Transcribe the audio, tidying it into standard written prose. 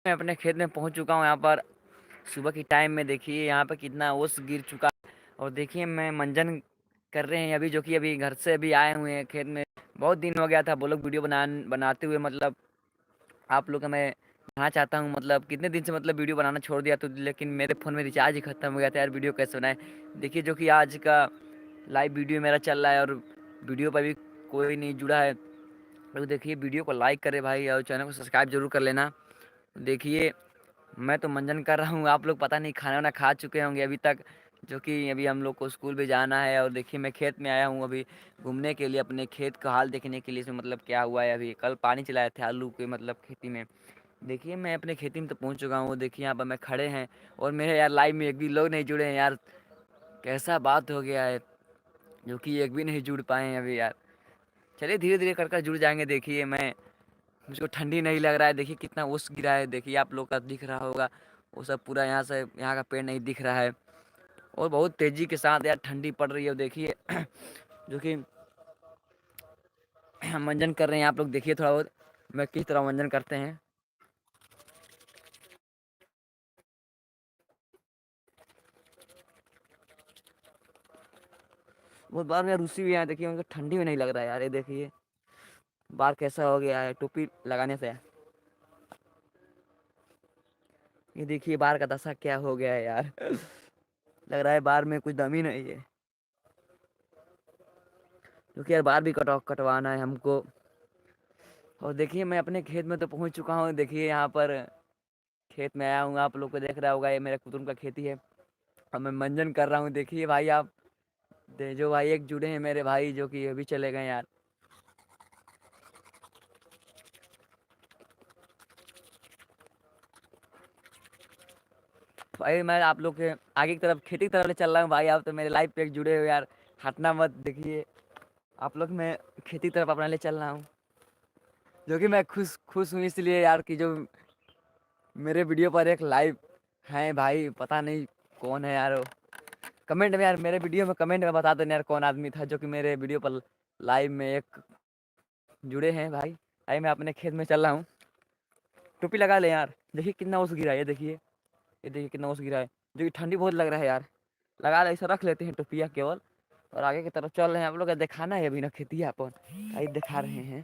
मैं अपने खेत में पहुंच चुका हूं। यहाँ पर सुबह की टाइम में देखिए यहाँ पे कितना ओस गिर चुका है। और देखिए मैं मंजन कर रहे हैं अभी, जो कि अभी घर से अभी आए हुए हैं खेत में। बहुत दिन हो गया था वो लोग वीडियो बनाते हुए, मतलब आप लोग का मैं कहना चाहता हूँ, मतलब कितने दिन से मतलब वीडियो बनाना छोड़ दिया तो, लेकिन मेरे फ़ोन में रिचार्ज ही ख़त्म हो गया था यार, वीडियो कैसे बनाए। देखिए जो कि आज का लाइव वीडियो मेरा चल रहा है और वीडियो पर भी कोई नहीं जुड़ा है। तो देखिए वीडियो को लाइक करें भाई और चैनल को सब्सक्राइब जरूर कर लेना। देखिए मैं तो मंजन कर रहा हूँ, आप लोग पता नहीं खाना वाना खा चुके होंगे अभी तक, जो कि अभी हम लोग को स्कूल भी जाना है। और देखिए मैं खेत में आया हूँ अभी घूमने के लिए, अपने खेत का हाल देखने के लिए, इसमें मतलब क्या हुआ है। अभी कल पानी चलाए थे आलू के मतलब खेती में। देखिए मैं अपने खेती में तो पहुँच चुका हूँ। देखिए यहाँ पर मैं खड़े हैं और मेरे यार लाइव में एक भी लोग नहीं जुड़े हैं यार, कैसा बात हो गया है, जो कि एक भी नहीं जुड़ पाए हैं अभी यार। चलिए धीरे धीरे कर कर जुड़ जाएंगे। देखिए मैं, मुझको ठंडी नहीं लग रहा है। देखिए कितना ओस गिरा है, देखिए आप लोग का दिख रहा होगा वो सब पूरा, यहाँ से यहाँ का पेड़ नहीं दिख रहा है। और बहुत तेज़ी के साथ यार ठंडी पड़ रही है। देखिए जो कि मंजन कर रहे हैं आप लोग, देखिए थोड़ा बहुत मैं किस तरह मंजन करते हैं। बहुत बार मैं रूसी भी है, देखिए उनको ठंडी में नहीं लग रहा है यार। ये देखिए बार कैसा हो गया है टोपी लगाने से। ये देखिए बार का दशा क्या हो गया है यार लग रहा है बार में कुछ दम ही नहीं है, क्योंकि यार बार भी कटवाना है हमको। और देखिए मैं अपने खेत में तो पहुंच चुका हूँ। देखिए यहाँ पर खेत में आया हूँ, आप लोग को देख रहा होगा, ये मेरे कुतुम का खेती है और मैं मंजन कर रहा हूँ। देखिए भाई आप जो भाई एक जुड़े हैं मेरे भाई, जो कि अभी चले गए यार। भाई मैं आप लोग के आगे की तरफ खेती की तरफ ले चल रहा हूँ भाई, आप तो मेरे लाइव पे जुड़े हो यार, हटना मत। देखिए आप लोग मैं खेती की तरफ अपना ले चल रहा हूँ, जो कि मैं खुश खुश हूँ इसलिए यार कि जो मेरे वीडियो पर एक लाइव है भाई, पता नहीं कौन है यार वो। कमेंट में यार, मेरे वीडियो में कमेंट में बता देना यार कौन आदमी था जो कि मेरे वीडियो पर लाइव में एक जुड़े हैं भाई। भाई मैं अपने खेत में चल रहा हूँ, टोपी लगा ले यार। देखिए कितना ओस गिरा है, ये देखिए कितना ओस गिरा है, जो कि ठंडी बहुत लग रहा है यार। लगा ले, ऐसा रख लेते हैं टोपिया केवल, और आगे की तरफ चल रहे हैं। आप लोग का दिखाना है अभी ना खेती अपन, भाई दिखा रहे हैं।